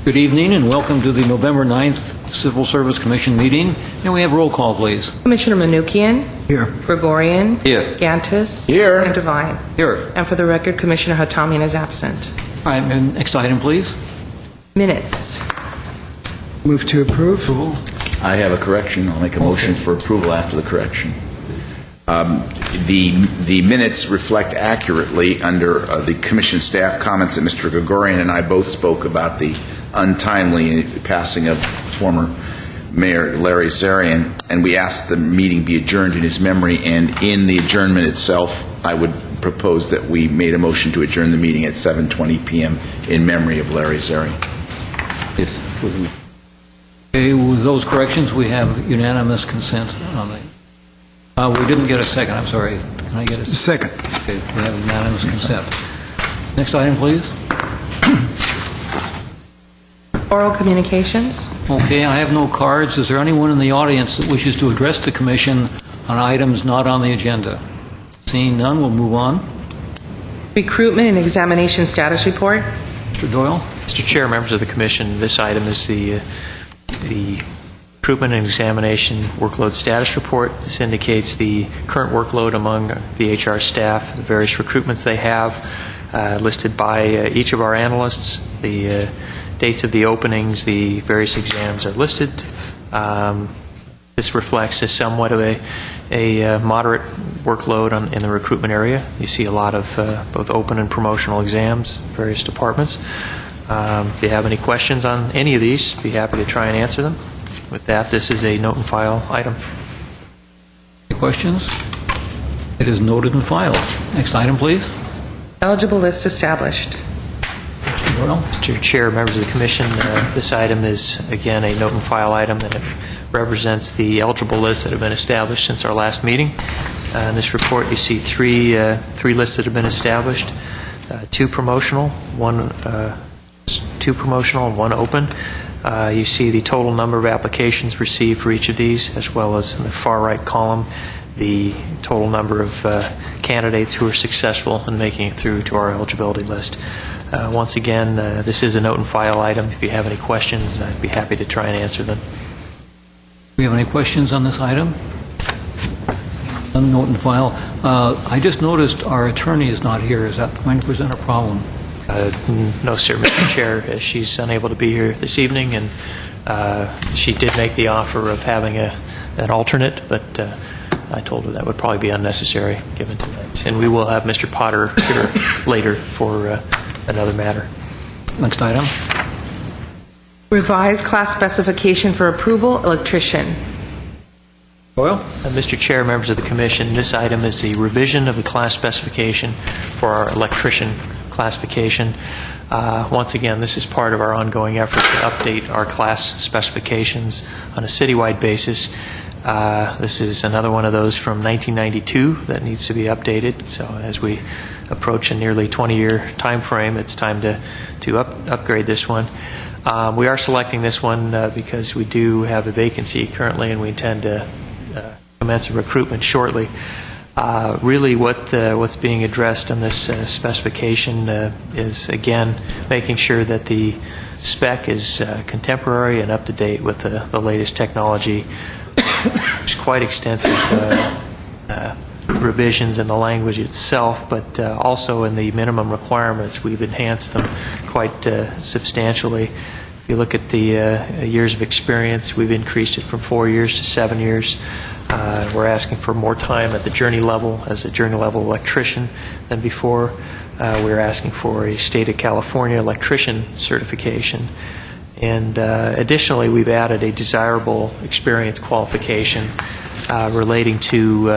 Good evening and welcome to the November 9th Civil Service Commission meeting. And we have roll call, please. Commissioner Manoukian. Here. Gregorian. Here. Gantus. Here. And Devine. Here. And for the record, Commissioner Hatamian is absent. All right, and next item, please. Minutes. Move to approve. Approval. I have a correction. I'll make a motion for approval after the correction. The minutes reflect accurately under the Commission staff comments that Mr. Gregorian and I both spoke about the untimely passing of former Mayor Larry Zarian, and we asked the meeting be adjourned in his memory, and in the adjournment itself, I would propose that we made a motion to adjourn the meeting at 7:20 p.m. in memory of Larry Zarian. Yes. Okay, with those corrections, we have unanimous consent on the... we didn't get a second, I'm sorry. Can I get a second? Second. Okay, we have unanimous consent. Next item, please. Oral communications. Okay, I have no cards. Is there anyone in the audience that wishes to address the Commission on items not on the agenda? Seeing none, we'll move on. Recruitment and examination status report. Mr. Doyle? Mr. Chair, members of the Commission, this item is the Recruitment and Examination Workload Status Report. This indicates the current workload among the HR staff, the various recruitments they have, listed by each of our analysts. The dates of the openings, the various exams are listed. This reflects somewhat of a moderate workload in the recruitment area. You see a lot of both open and promotional exams, various departments. If you have any questions on any of these, be happy to try and answer them. With that, this is a note and file item. Any questions? It is noted and filed. Next item, please. Eligible list established. Mr. Doyle? Mr. Chair, members of the Commission, this item is, again, a note and file item, and it represents the eligible lists that have been established since our last meeting. In this report, you see three lists that have been established, two promotional and one open. You see the total number of applications received for each of these, as well as in the far right column, the total number of candidates who are successful in making it through to our eligibility list. Once again, this is a note and file item. If you have any questions, I'd be happy to try and answer them. Do we have any questions on this item? Note and file. I just noticed our attorney is not here. Is that going to present a problem? No, sir, Mr. Chair. She's unable to be here this evening, and she did make the offer of having an alternate, but I told her that would probably be unnecessary given tonight. And we will have Mr. Potter here later for another matter. Next item. Revised class specification for approval, electrician. Doyle? Mr. Chair, members of the Commission, this item is the revision of the class specification for our electrician classification. Once again, this is part of our ongoing effort to update our class specifications on a citywide basis. This is another one of those from 1992 that needs to be updated. So as we approach a nearly 20-year time frame, it's time to upgrade this one. We are selecting this one because we do have a vacancy currently, and we intend to commence a recruitment shortly. Really what's being addressed on this specification is, again, making sure that the spec is contemporary and up to date with the latest technology. There's quite extensive revisions in the language itself, but also in the minimum requirements. We've enhanced them quite substantially. If you look at the years of experience, we've increased it from 4 years to 7 years. We're asking for more time at the journey level as a journey level electrician than before. We're asking for a state of California electrician certification. And additionally, we've added a desirable experience qualification relating to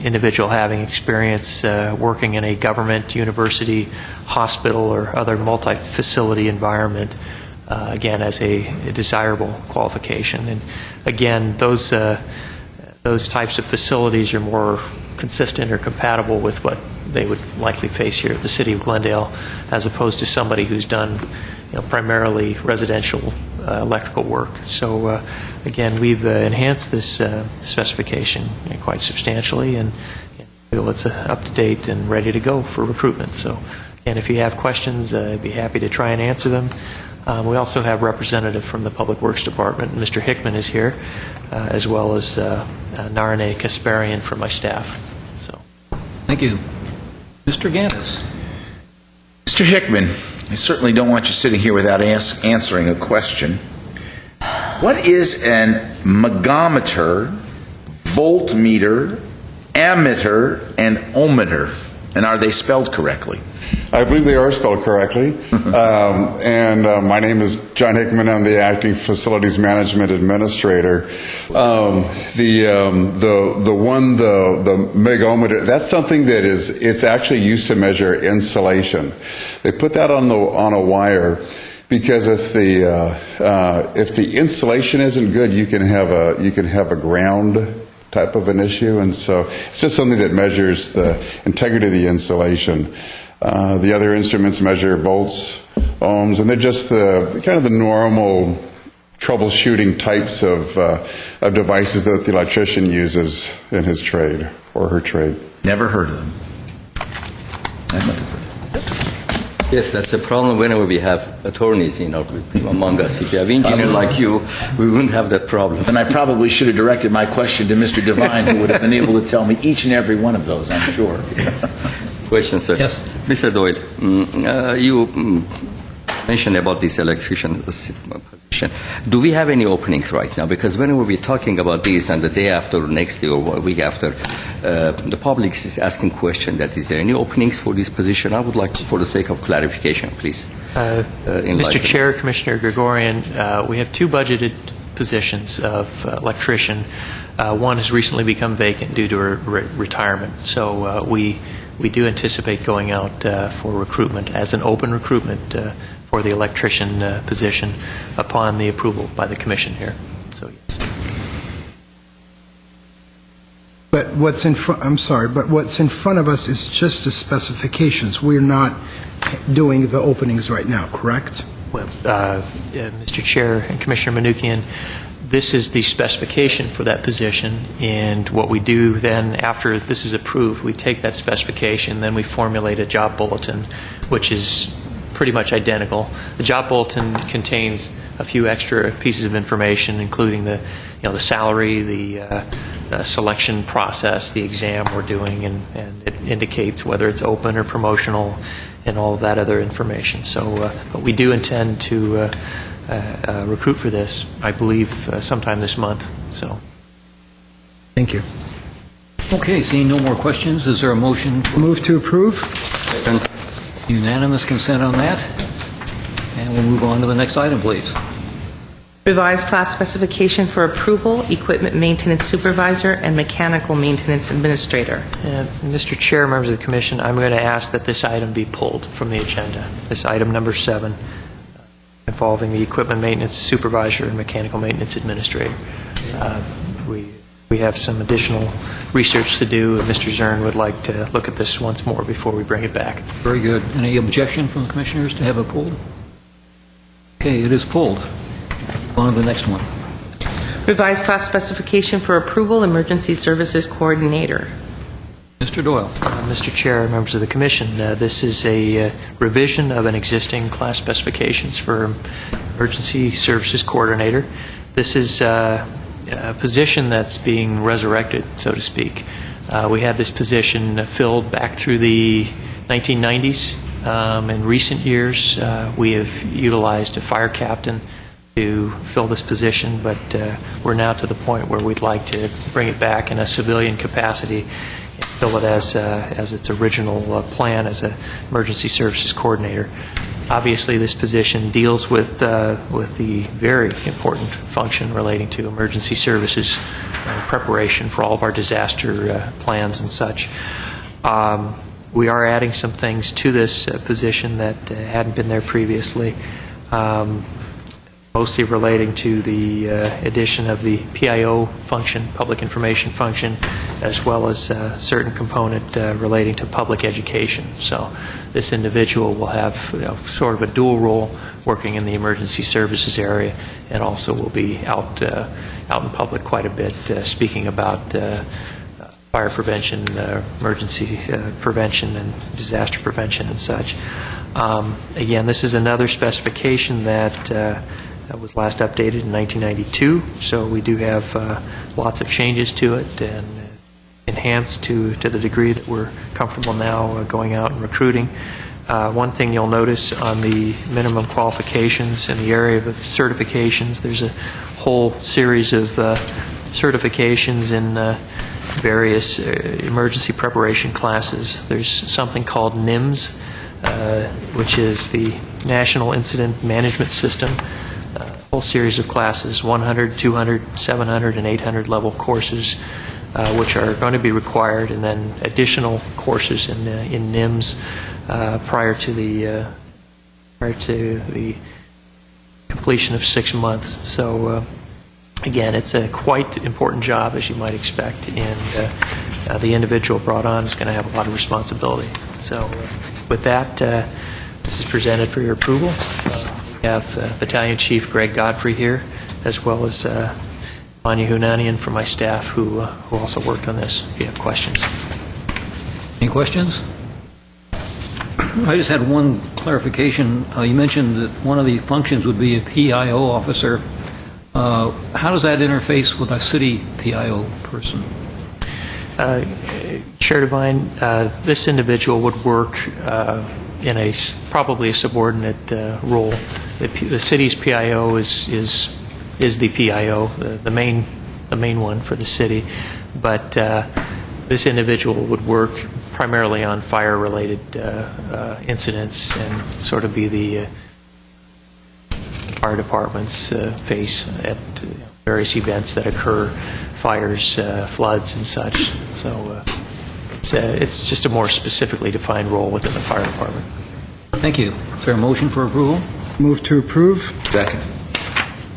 individual having experience working in a government, university, hospital, or other multi-facility environment, again, as a desirable qualification. And again, those types of facilities are more consistent or compatible with what they would likely face here at the City of Glendale, as opposed to somebody who's done primarily residential electrical work. So again, we've enhanced this specification quite substantially, and feel it's up to date and ready to go for recruitment. So again, if you have questions, I'd be happy to try and answer them. We also have representative from the Public Works Department. Mr. Hickman is here, as well as Narane Kasparian from my staff. So, Thank you. Mr. Gantus. Mr. Hickman, I certainly don't want you sitting here without answering a question. What is an megometer, voltmeter, ammeter, and ohmmeter? And are they spelled correctly? I believe they are spelled correctly. My name is John Hickman. I'm the acting facilities management administrator. The megometer, that's something that it's actually used to measure insulation. They put that on a wire because if the insulation isn't good, you can have a ground type of an issue, and so it's just something that measures the integrity of the insulation. The other instruments measure volts, ohms, and they're just the normal troubleshooting types of devices that the electrician uses in his trade or her trade. Never heard of them. I've never heard of them. Yes, that's a problem whenever we have attorneys, among us. If you have engineers like you, we wouldn't have that problem. And I probably should have directed my question to Mr. Devine, who would have been able to tell me each and every one of those, I'm sure. Question, sir. Yes. Mr. Doyle, you mentioned about this electrician position. Do we have any openings right now? Because whenever we're talking about this and the day after, or next day, or a week after, the public is asking question that is there any openings for this position? I would like, for the sake of clarification, please. Mr. Chair, Commissioner Gregorian, we have two budgeted positions of electrician. One has recently become vacant due to retirement. So we do anticipate going out for recruitment as an open recruitment for the electrician position upon the approval by the commission here. So, yes. But what's in front, I'm sorry, but what's in front of us is just the specifications. We're not doing the openings right now, correct? Well, Mr. Chair and Commissioner Manoukian, this is the specification for that position, and what we do then after this is approved, we take that specification, then we formulate a job bulletin, which is pretty much identical. The job bulletin contains a few extra pieces of information, including the salary, the selection process, the exam we're doing, and it indicates whether it's open or promotional, and all of that other information. So, but we do intend to recruit for this, I believe, sometime this month. So, Thank you. Okay, seeing no more questions, is there a motion? Move to approve? Unanimous consent on that? And we'll move on to the next item, please. Revised class specification for approval, equipment maintenance supervisor and mechanical maintenance administrator. Mr. Chair, members of the Commission, I'm going to ask that this item be pulled from the agenda. This item number 7, involving the equipment maintenance supervisor and mechanical maintenance administrator. We have some additional research to do, and Mr. Zern would like to look at this once more before we bring it back. Very good. Any objection from the commissioners to have it pulled? Okay, it is pulled. On to the next one. Revised class specification for approval, emergency services coordinator. Mr. Doyle. Mr. Chair, members of the Commission, this is a revision of an existing class specifications for emergency services coordinator. This is a position that's being resurrected, so to speak. We had this position filled back through the 1990s. In recent years, we have utilized a fire captain to fill this position, but we're now to the point where we'd like to bring it back in a civilian capacity and fill it as its original plan as an emergency services coordinator. Obviously, this position deals with the very important function relating to emergency services preparation for all of our disaster plans and such. We are adding some things to this position that hadn't been there previously, mostly relating to the addition of the PIO function, public information function, as well as a certain component relating to public education. So this individual will have sort of a dual role working in the emergency services area, and also will be out in public quite a bit speaking about fire prevention, emergency prevention, and disaster prevention and such. Again, this is another specification that was last updated in 1992, so we do have lots of changes to it and enhanced to the degree that we're comfortable now going out and recruiting. One thing you'll notice on the minimum qualifications in the area of certifications, there's a whole series of certifications in various emergency preparation classes. There's something called NIMS, which is the National Incident Management System, a whole series of classes, 100, 200, 700, and 800 level courses, which are going to be required, and then additional courses in NIMS prior to the completion of 6 months. So again, it's a quite important job, as you might expect, and the individual brought on is going to have a lot of responsibility. So with that, this is presented for your approval. We have Battalion Chief Greg Godfrey here, as well as Manoukian from my staff who also worked on this, if you have questions. Any questions? I just had one clarification. You mentioned that one of the functions would be a PIO officer. How does that interface with a city PIO person? Chair Devine, this individual would work in probably a subordinate role. The city's PIO is the PIO, the main one for the city, but this individual would work primarily on fire-related incidents and sort of be the fire department's face at various events that occur, fires, floods, and such. So it's just a more specifically defined role within the fire department. Thank you. Is there a motion for approval? Move to approve. Second.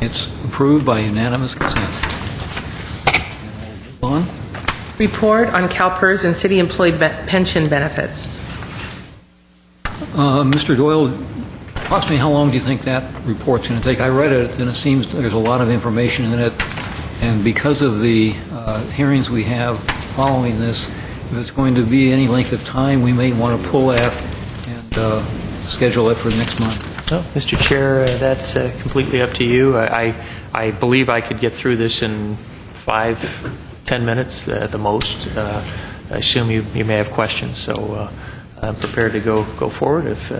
It's approved by unanimous consent. Move on. Report on CalPERS and city employee pension benefits. Mr. Doyle, approximately how long do you think that report's going to take? I read it, and it seems there's a lot of information in it, and because of the hearings we have following this, if it's going to be any length of time, we may want to pull that and schedule it for next month. No, Mr. Chair, that's completely up to you. I believe I could get through this in 5-10 minutes at the most. I assume you may have questions, so I'm prepared to go forward if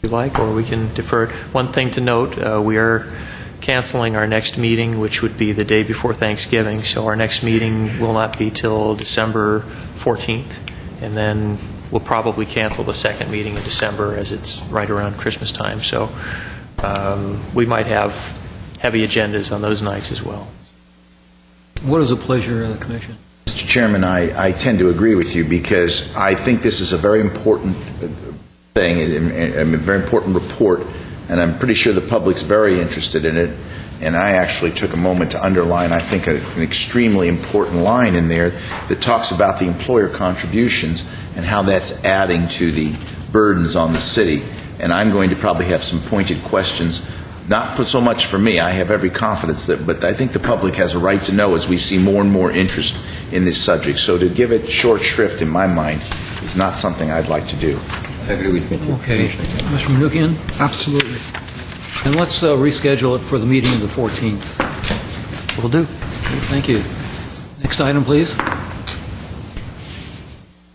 you like, or we can defer it. One thing to note, we are canceling our next meeting, which would be the day before Thanksgiving, so our next meeting will not be till December 14th, and then we'll probably cancel the second meeting in December as it's right around Christmas time, so we might have heavy agendas on those nights as well. What is the pleasure of the Commission? Mr. Chairman, I tend to agree with you because I think this is a very important thing, a very important report, and I'm pretty sure the public's very interested in it. And I actually took a moment to underline, I think, an extremely important line in there that talks about the employer contributions and how that's adding to the burdens on the city. And I'm going to probably have some pointed questions, not so much for me. I have every confidence that, but I think the public has a right to know as we see more and more interest in this subject. So to give it short shrift, in my mind, is not something I'd like to do. I agree with you. Okay. Mr. Manoukian? Absolutely. And let's reschedule it for the meeting of the 14th. Will do. Thank you. Next item, please.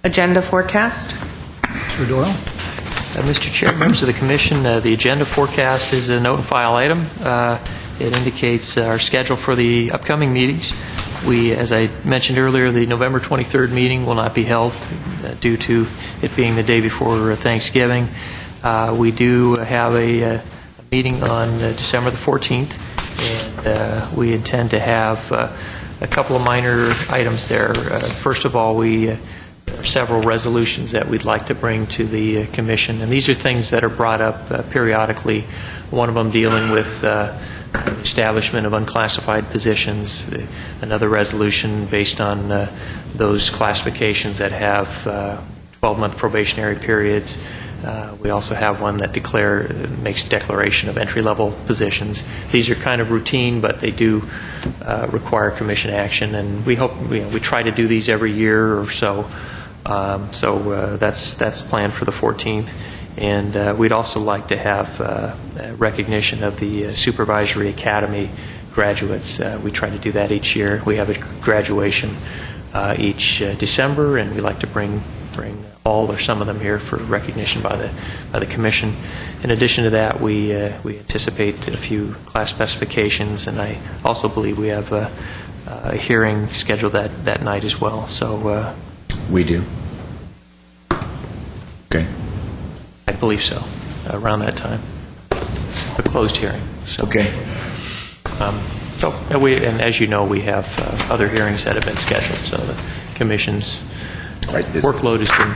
Agenda forecast. Mr. Doyle? Mr. Chair, members of the Commission, the agenda forecast is a note and file item. It indicates our schedule for the upcoming meetings. As I mentioned earlier, the November 23rd meeting will not be held due to it being the day before Thanksgiving. We do have a meeting on December the 14th, and we intend to have a couple of minor items there. First of all, there are several resolutions that we'd like to bring to the Commission, and these are things that are brought up periodically. One of them dealing with establishment of unclassified positions, another resolution based on those classifications that have 12-month probationary periods. We also have one that makes declaration of entry-level positions. These are kind of routine, but they do require Commission action, and we hope we try to do these every year or so. So that's planned for the 14th. And we'd also like to have recognition of the Supervisory Academy graduates. We try to do that each year. We have a graduation each December, and we like to bring all or some of them here for recognition by the Commission. In addition to that, we anticipate a few class specifications, and I also believe we have a hearing scheduled that night as well. So We do. Okay. I believe so, around that time, a closed hearing. So, Okay. and as you know, we have other hearings that have been scheduled, so the Commission's Quite busy. workload has been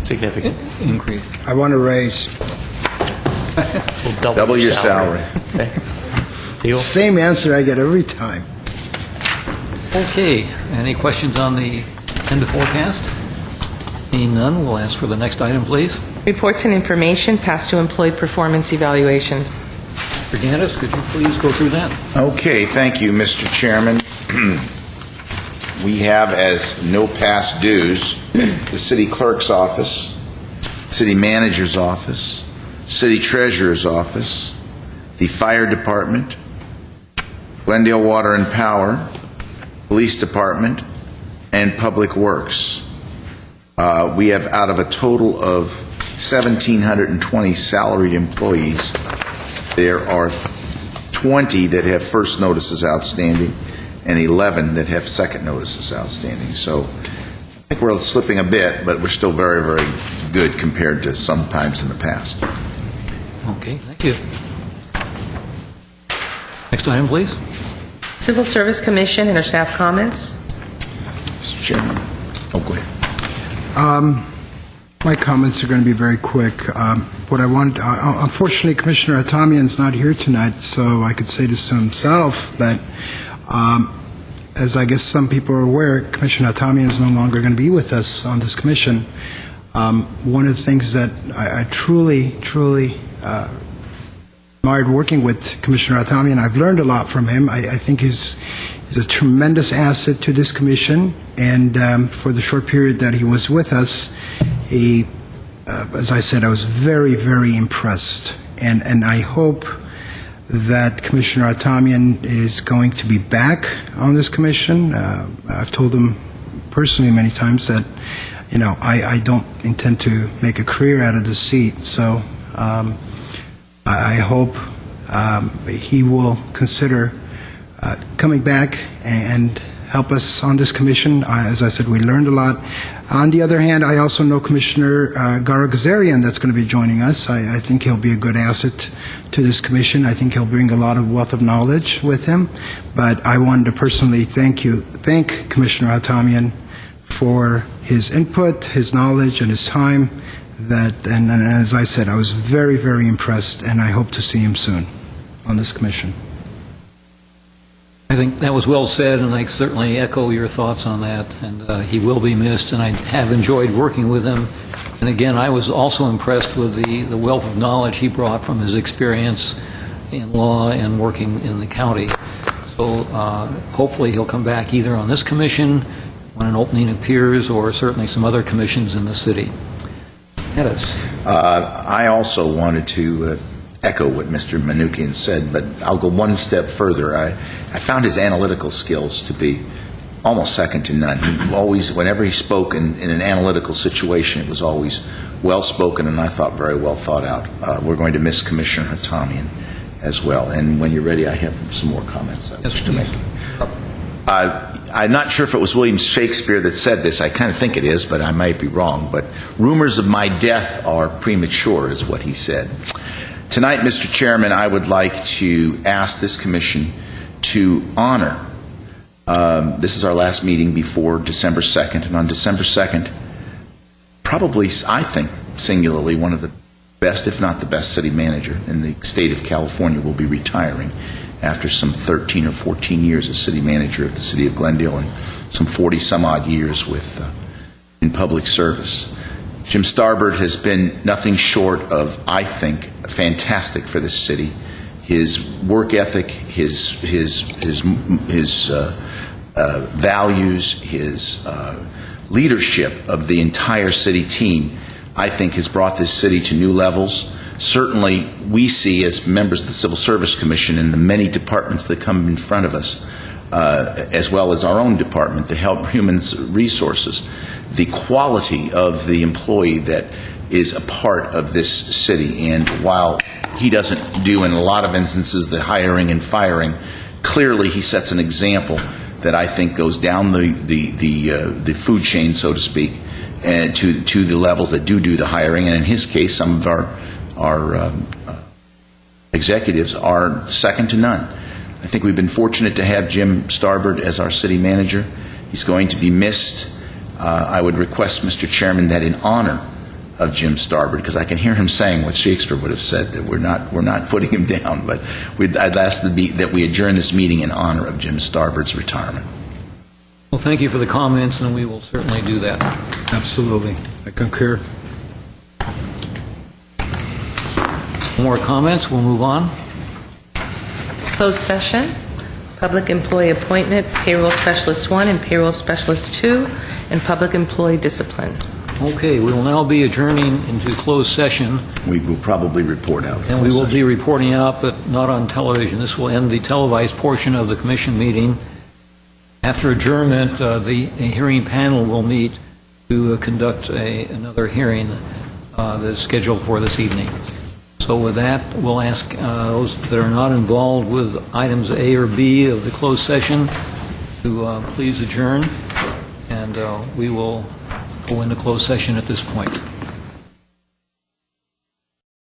significant. Increase. I want to raise, We'll Double your salary. Okay. Deal? same answer I get every time. Okay, any questions on the agenda forecast? Seeing none, we'll ask for the next item, please. Reports and information, past due employee performance evaluations. Mr. Gantus, could you please go through that? Okay, thank you, Mr. Chairman. We have as no past dues the City Clerk's Office, City Manager's Office, City Treasurer's Office, the Fire Department, Glendale Water and Power, Police Department, and Public Works. We have, out of a total of 1,720 salaried employees, there are 20 that have first notices outstanding and 11 that have second notices outstanding. So I think we're slipping a bit, but we're still very, very good compared to some times in the past. Okay, thank you. Next item, please. Civil Service Commission and our staff comments. Mr. Chairman. Oh, go ahead. My comments are going to be very quick. What I want, unfortunately, Commissioner Atamian's not here tonight, so I could say this to himself, but as I guess some people are aware, Commissioner Atamian is no longer going to be with us on this commission. One of the things that I truly admired working with Commissioner Atamian, I've learned a lot from him. I think he's a tremendous asset to this commission, and for the short period that he was with us, he, as I said, I was very, very impressed. And I hope that Commissioner Atamian is going to be back on this commission. I've told him personally many times that, you know, I don't intend to make a career out of this seat. So I hope he will consider coming back and help us on this commission. As I said, we learned a lot. On the other hand, I also know Commissioner Gazarian that's going to be joining us. I think he'll be a good asset to this commission. I think he'll bring a lot of wealth of knowledge with him. But I wanted to personally thank Commissioner Atamian for his input, his knowledge, and his time. And as I said, I was very, very impressed, and I hope to see him soon on this commission. I think that was well said, and I certainly echo your thoughts on that. And he will be missed, and I have enjoyed working with him. And again, I was also impressed with the wealth of knowledge he brought from his experience in law and working in the county. So hopefully he'll come back either on this commission when an opening appears, or certainly some other commissions in the city. I also wanted to echo what Mr. Manoukian said, but I'll go one step further. I found his analytical skills to be almost second to none. He always, whenever he spoke in an analytical situation, it was always well spoken, and I thought very well thought out. We're going to miss Commissioner Atamian as well. And when you're ready, I have some more comments I wish to make. I'm not sure if it was William Shakespeare that said this. I kind of think it is, but I might be wrong. But rumors of my death are premature, is what he said. Tonight, Mr. Chairman, I would like to ask this commission to honor, this is our last meeting before December 2nd, and on December 2nd, probably, I think, singularly, one of the best, if not the best, city manager in the state of California will be retiring after some 13 or 14 years as city manager of the city of Glendale and some 40-some-odd years in public service. Jim Starbird has been nothing short of, I think, fantastic for this city. His work ethic, his values, his leadership of the entire city team I think has brought this city to new levels. Certainly, we see as members of the Civil Service Commission and the many departments that come in front of us, as well as our own department, the Human Resources, the quality of the employee that is a part of this city. And while he doesn't do in a lot of instances the hiring and firing, clearly he sets an example that I think goes down the food chain, so to speak, and to the levels that do the hiring. And in his case, some of our executives are second to none. I think we've been fortunate to have Jim Starbird as our city manager. He's going to be missed. I would request, Mr. Chairman, that in honor of Jim Starbird, because I can hear him saying what Shakespeare would have said, that we're not putting him down, but I'd ask that we adjourn this meeting in honor of Jim Starbird's retirement. Well, thank you for the comments, and we will certainly do that. Absolutely. I concur. More comments? We'll move on. Closed session, public employee appointment, payroll specialist 1 and payroll specialist 2, and public employee discipline. Okay, we will now be adjourning into closed session, We will probably report out. and we will be reporting out, but not on television. This will end the televised portion of the commission meeting. After adjournment, the hearing panel will meet to conduct another hearing that is scheduled for this evening. So with that, we'll ask those that are not involved with items A or B of the closed session to please adjourn, and we will go into closed session at this point.